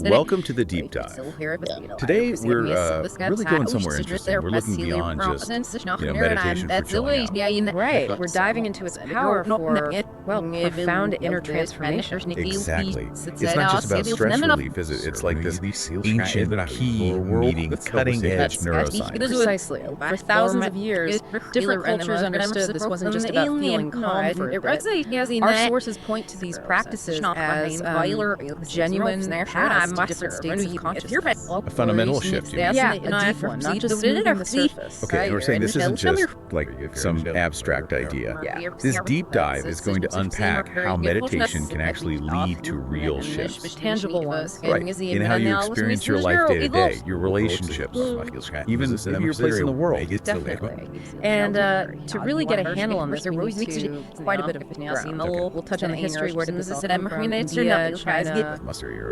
Welcome to the deep dive. Today we're really going somewhere interesting. We're looking beyond just meditation for chilling out. Right, we're diving into its power for, well, profound inner transformation. Exactly. It's not just about stress relief, is it? It's like this ancient key meeting cutting-edge neuroscience. Precisely. For thousands of years, different cultures understood this wasn't just about feeling calm for a bit. Our sources point to these practices as genuine paths to different states of consciousness. A fundamental shift, you mean? Yeah, a deep one, not just moving the surface. Okay, and we're saying this isn't just like some abstract idea. Yeah. This deep dive is going to unpack how meditation can actually lead to real shifts. Tangible ones. Right, in how you experience your life day to day, your relationships, even maybe your place in the world. Definitely. And to really get a handle on this, we need to quite a bit of background. We'll touch on the history, where did this all come from, India, China,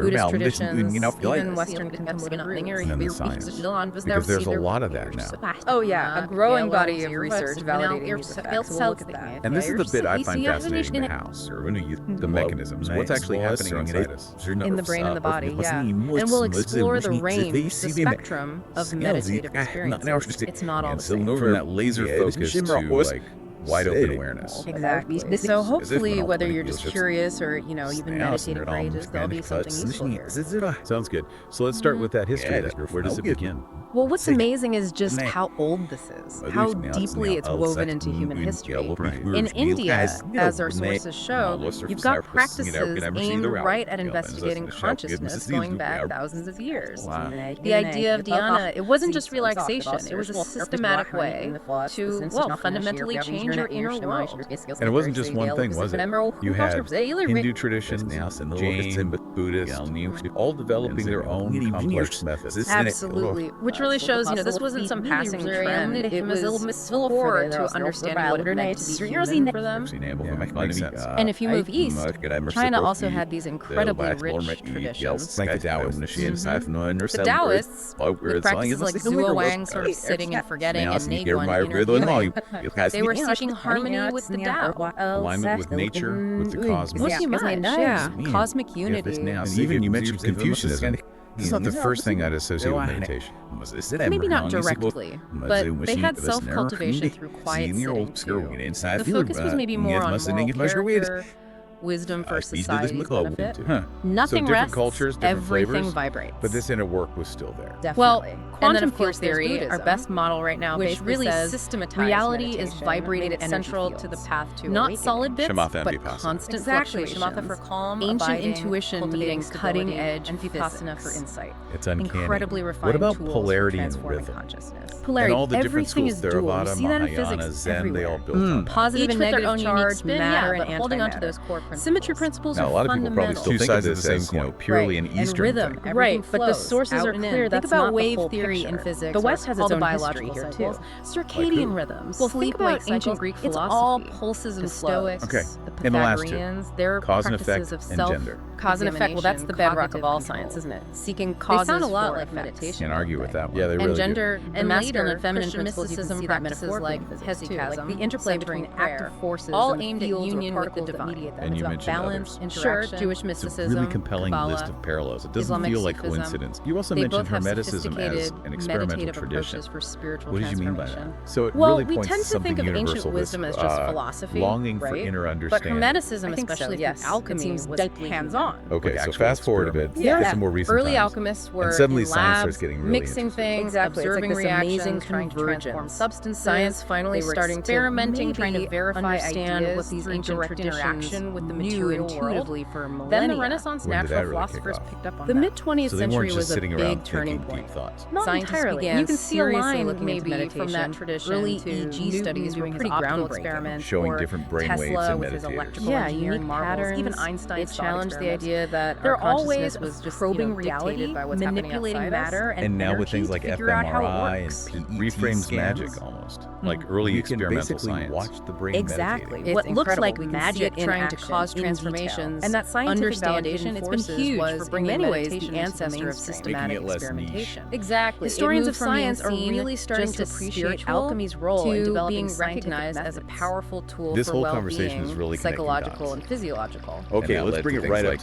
Buddhist traditions, even Western contemplative and then the science, because there's a lot of that now. Oh yeah, a growing body of research validating these effects. We'll look at that. And this is the bit I find fascinating, the mechanisms, what's actually happening inside us. In the brain and the body, yeah. And we'll explore the range, the spectrum of meditative experiences. It's not all the same. From that laser focus to like wide open awareness. Exactly. So hopefully, whether you're just curious or, you've been meditating for ages, there'll be something useful here. Sounds good. So let's start with that history. Where does it begin? Well, what's amazing is just how old this is, how deeply it's woven into human history. In India, as our sources show, you've got practices aimed right at investigating consciousness going back thousands of years. The idea of dhyana, it wasn't just relaxation, it was a systematic way to, fundamentally change your inner world. And it wasn't just one thing, was it? You had Hindu traditions, Jain, Buddhist, all developing their own complex methods. Absolutely. Which really shows, this wasn't some passing trend. It was core to understanding what it meant to be human for them. Makes sense. And if you move east, China also had these incredibly rich traditions. Like the Taoists. The Taoists, with practices like Zhuo Wang, sort of sitting and forgetting, and Neiguan, they were seeking harmony with the Tao. Alignment with nature, with the cosmos. Cosmic unity. And even you mentioned Confucianism. It's not the first thing I'd associate with meditation. Maybe not directly, but they had self-cultivation through quiet sitting too. The focus was maybe more on moral character, wisdom for society's benefit. Nothing rests, cultures, different everything flavors, vibrates. but this inner work was still there. Definitely. Well, quantum field theory, our best model right now, which really systematizes reality is vibrated central to the path to not solid bits, but constant fluctuation. Shamatha for calm, ancient intuition meeting cutting edge, and vipassana for insight. It's uncanny. Incredibly refined. What about tools polarity for and transforming rhythm? Consciousness. Polarity. And all the different Everything schools, is dual. Theravada, We see that in Mahayana, physics Zen, they all everywhere. built on Positive and negative charge, matter, and holding on to antimatter. those core principles. Symmetry principles Now, a lot are of people probably fundamental. still think of this as purely an Eastern and rhythm, thing. right? But the sources are clear. That's about not wave the whole theory picture. in physics. The West has its own biological history here cycles. too. Circadian rhythms. Well, think about ancient Greek It's all philosophy. pulses and The Stoics, Okay. The And the last two. Pythagoreans, their Cause and practices effect of and self. gender. Cause and effect. Well, that's the bedrock of all Cognitive science, isn't it? Seeking They causes sound a lot for like effects. meditation. Can't argue with that one. Yeah, they And really gender, do. the And masculine later, and feminine Christian principles, you can mysticism see that practices metaphorically like in physics too, like hesychasm, the interplay between active forces all and aimed at fields or union with the particles that divine. mediate them. And It's you about mentioned balance, others. Sure, interaction. Jewish It's a mysticism, really compelling Kabbalah, list of parallels. It doesn't Islamic feel like Sufism. coincidence. You also They mentioned both have Hermeticism as sophisticated an experimental meditative tradition. approaches for spiritual What did you mean by that? transformation. So it Well, really we points tend to to something think of universal, ancient wisdom as just philosophy, longing for right? inner But understanding. Hermeticism, I think so, especially yes. through alchemy, It seems was deeply hands-on. Okay, so fast forward a bit. Yeah. Get some more recent Early times. alchemists were And suddenly in science starts labs, getting really mixing interesting. things, Exactly. It's like observing this reactions, amazing trying to transform convergence. substances. Science finally They were starting to experimenting, trying to maybe verify understand ideas what these through ancient direct traditions interaction with the knew material world. intuitively for millennia. Then the Renaissance When did that natural really kick philosophers off? picked up on The that. mid-20th So they weren't century just was a sitting big around turning thinking point. deep thoughts. Not Scientists entirely. began You can see a seriously line looking into maybe meditation. from that tradition Early to EEG Newton studies were doing his pretty optical groundbreaking. experiments, Showing or different brain waves Tesla in with his meditators. electrical Yeah, engineering unique marvels, patterns. even Einstein's It thought challenged the experiments. idea that They're our all ways consciousness of was just probing dictated reality, by what's manipulating happening outside matter us. and now with energy things like to figure out how it fMRI works. and reframes magic almost, like early You can experimental basically science. watch the brain Exactly. meditating. What It's looks like incredible. We can see magic it in trying to action, cause in transformations, detail. and that scientific Understanding validation, it's been forces huge was, for in bringing many ways, meditation the into the ancestor of mainstream. systematic Making it less niche. experimentation. Exactly. Historians It of moved from science are being really starting just to a appreciate spiritual alchemy's role in to developing being scientific recognized as a methods. powerful tool This for whole well-being, conversation is really connecting psychological dots. and physiological. Okay, And that let's led bring to it right things up like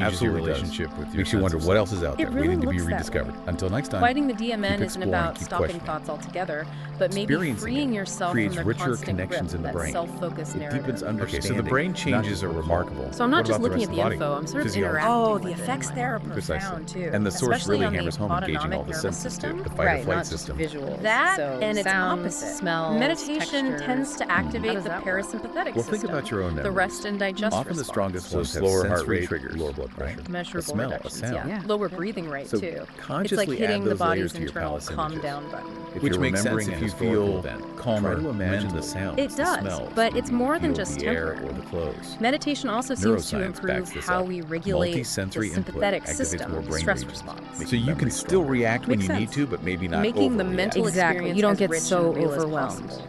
changes your relationship with your Makes you wonder what else is out there really waiting to be looks that rediscovered. Until next time, Fighting the keep DMN isn't exploring, about keep stopping questioning. thoughts altogether, but maybe Experiencing freeing it yourself creates from the richer constant connections grip in the of brain. that self-focused It narrative. deepens understanding. Okay, so the brain changes are remarkable. So I'm not What just about looking at the rest of info, I'm sort of Physiology? interacting Oh, with the it. effects there are Precisely. profound too. And the source Especially really on the hammers home engaging all autonomic the nervous senses too. system. The fight or Right, flight not just system. visuals. That so and its sounds, opposite. smells, Meditation textures. tends to How activate does the that work? parasympathetic Well, system, think about your own the memories. rest and digest Often the response. strongest So ones have slower heart sensory rate, triggers, lower blood pressure. right? Measurable A smell, a reductions, sound. yeah. Lower breathing rate, So too. It's like consciously hitting add the those body's layers to your internal palace calm images. down button. If Which you're makes sense remembering if a you historical feel event, calmer try to imagine mentally. the sounds, It the does, smells, but it's more than feel just the air temporary. or the clothes. Meditation also seems to Neuroscience improve backs this how up. we regulate the Multi-sensory input sympathetic activates system, more the brain stress regions. response. So you can memory still stronger. react when Makes you need sense. to, but maybe not Making the overreact. mental Exactly. experience You don't as get rich so and real as overwhelmed. possible.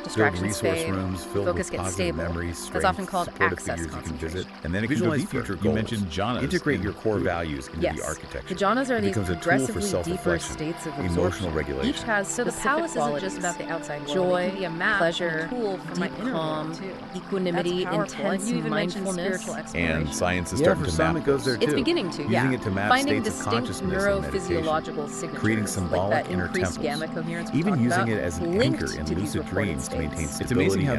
Build distractions resource fade, rooms filled focus with gets positive stable. memories, That's strength, often called supportive access figures you can visit, concentration. and then it can go Visualize deeper. future You goals. mentioned jhanas. Integrate and your core values into Yes. the architecture. The jhanas are It these becomes a tool for progressively deeper self-reflection, states of emotional absorption. regulation. Each has So the specific palace isn't qualities. just about the outside world. Joy, It can be a map, pleasure, a tool for my deep inner calm, world too. equanimity, That's powerful. intense And you even mentioned mindfulness. spiritual exploration. And science is Yeah, starting for to some map it goes this. there It's too. beginning to, Using it to map finding states of distinct consciousness in meditation. neurophysiological signatures, Creating like symbolic that inner increased temples. gamma coherence we Even talked using about, it as an linked anchor in to these lucid reported dreams to maintain states. stability It's amazing how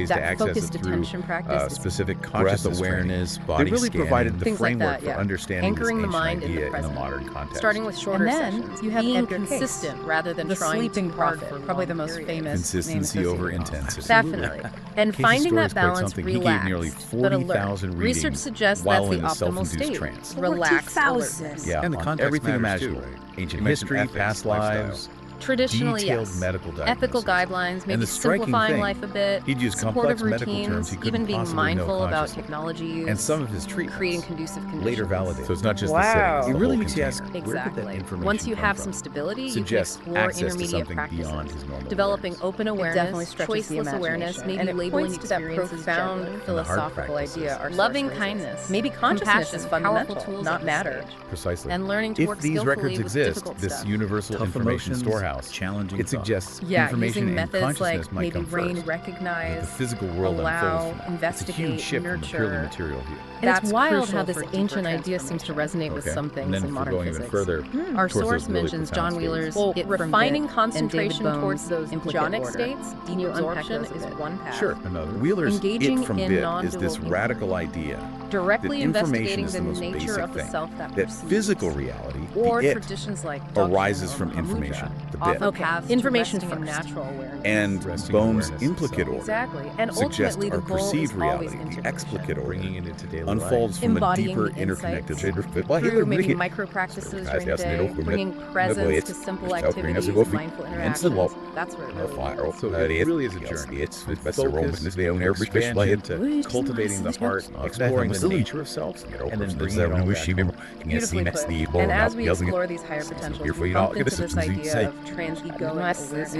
ways to that access focused it through attention practice is specific breath consciousness awareness, training. body They really scanning, provided the things like framework that, yeah. for understanding Anchoring the this ancient mind in the idea in a present. modern context. Starting with shorter And then sessions, you have being Edgar Cayce, consistent rather than the trying sleeping too hard prophet, for probably long the most periods. famous Consistency name over associated with intensity. Definitely. And Casey's finding story that is quite balance, something. He gave relaxed, nearly but alert. 40,000 Research readings suggests while that's in the a optimal self-induced state. trance. Relaxed 40,000. alertness. Yeah, And the on context everything matters imaginable. too, right? Ancient You history, mentioned past ethics, lifestyle. lives, Traditionally, detailed yes. medical Ethical diagnosis. guidelines, And maybe the striking simplifying thing, life a bit, he'd use supportive complex medical terms routines, he couldn't even being possibly know mindful about consciously. technology use, And some of his treatments creating conducive conditions. later validated. So it's not just Wow. the setting, it's It the really whole makes you ask, container. where did that Exactly. information Once you come have from? some stability, you can Suggests explore access to intermediate something practices. beyond his normal Developing awareness. open definitely awareness, stretches the choiceless awareness, imagination, maybe and it labeling points to that experiences profound gently. hard philosophical practices. idea our Loving source raises. kindness, Maybe consciousness is compassion, powerful fundamental, tools not at this matter. stage. Precisely. And learning to If work these skillfully records with exist, difficult this stuff. universal Tough information emotions, storehouse house. challenging It suggests information using and methods consciousness like might maybe come brain first. recognize, The physical world allow, unfolds from that. It's a investigate, huge shift from the purely nurture. material view. And it's That's wild crucial how this for deeper ancient idea seems to resonate with Okay. some And things then in if we're modern going physics. even further, Our towards those source really mentions profound John Wheeler's Well, get from refining bit, concentration and David towards Bohm's those implicate jonic order. states, Can deep you unpack absorption those a is bit? one path. Sure. Wheeler's Engaging it from in bit is non-dual this inquiry. radical idea Directly that information investigating is the the most nature basic of the thing, self that that perceives. physical reality, Or the it, traditions like Dzogchen arises or from Mahamudra information, the offer bit. Okay, paths to information resting in first. natural awareness. And Resting Bohm's awareness implicate itself. order Exactly. And suggests ultimately, the our goal is perceived always reality, the integration. explicate order, Bringing it into daily unfolds from a Embodying deeper the interconnected insights Well, through maybe micro practices during the day, bringing presence to simple activities, mindful interactions. That's where it really is. So it really is a journey. It's focus, expand into cultivating the heart, exploring the nature of self, and then bringing it all back home. Beautifully put. And as we explore these higher potentials, we bump into this idea of trans-egoic awareness.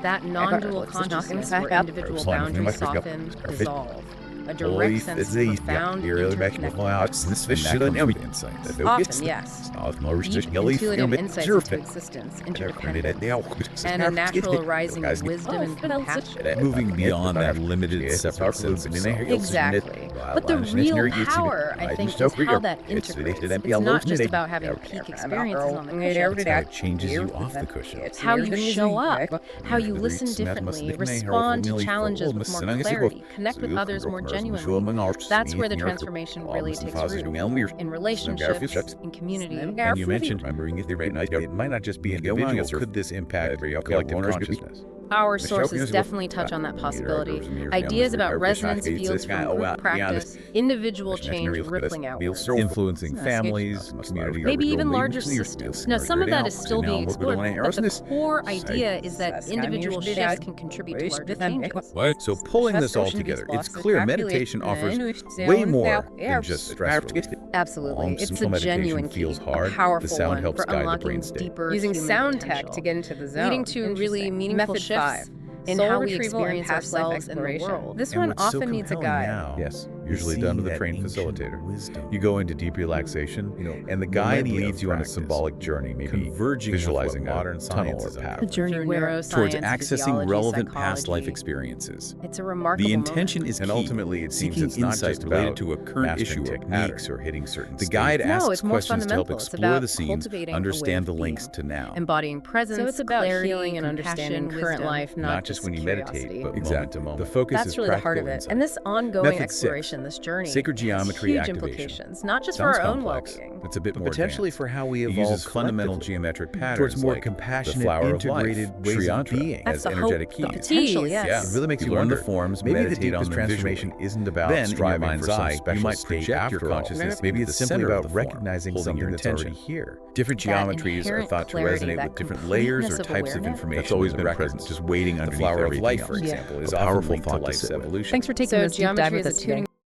That non-dual consciousness where individual boundaries soften, dissolve. A direct sense of profound interconnectedness. insights. Often, yes. Deep intuitive insights into existence, interdependence, and a natural arising wisdom and compassion. Moving beyond that limited separate sense of self. Exactly. But the real power, I think, is how that integrates. It's not just about having peak experiences on the cushion. How it changes you off the cushion. It's how you show up, how you listen differently, respond to challenges with more clarity, connect with others more genuinely. That's where the transformation really takes root. In relationships, in community. And you mentioned it might not just be individual. Could this impact collective consciousness? Our sources definitely touch on that possibility. Ideas about resonance fields from group practice, individual change rippling outwards. Influencing families, communities. Maybe even larger systems. Now, some of that is still being explored, but the core idea is that individual shifts can contribute to larger changes. So pulling this all together, it's clear meditation offers way more than just stress relief. Absolutely. It's Simple a meditation genuine key, feels a hard. powerful The sound one helps for guide the unlocking brain state. deeper Using human sound potential, tech to get into the zone. leading to really meaningful Method shifts 5. in Soul how we retrieval and experience past life ourselves in the exploration. world. This And one what's so often needs a compelling guide. now, yes, usually done with a trained facilitator. You go into deep relaxation, and the guide leads you on a symbolic journey, maybe visualizing a modern tunnel or path The journey where towards neuroscience, accessing physiology, relevant past life psychology. experiences. It's a remarkable The intention moment. is key. And ultimately, it seems it's not just related to a current issue or techniques or hitting certain The guide No, asks it's more questions to help fundamental. It's explore about the scenes, cultivating a way understand the of links being. to now. Embodying presence, So it's about clarity, healing and understanding compassion, current wisdom. life, Not just when you meditate, curiosity. but moment to moment. The focus That's is really the heart of practical it. And this ongoing Method 6. exploration, this journey, Sacred geometry has huge activation. implications, not just Sounds for our own complex. well-being. It's a bit But more potentially advanced. for how we It evolve uses fundamental collectively geometric patterns towards more like compassionate, the flower of life, integrated ways Sri of Yantra, being. That's as the hope, energetic the keys. potential, yes. Yeah, It really makes you learn the wonder. forms, Maybe the meditate on deepest them transformation visually. isn't about Then, in your striving mind's for some eye, special you might state project after your all. consciousness Maybe into it's the simply center of about the form, recognizing holding something your that's attention. already here. Different That geometries are inherent thought to clarity, resonate that with different layers or completeness of types of awareness. information. That's always in the been records. present, just waiting the underneath flower of everything life, else. for example, is A often powerful linked to thought to life's sit with. evolution. Thanks for taking So this deep dive geometry with is us a tuning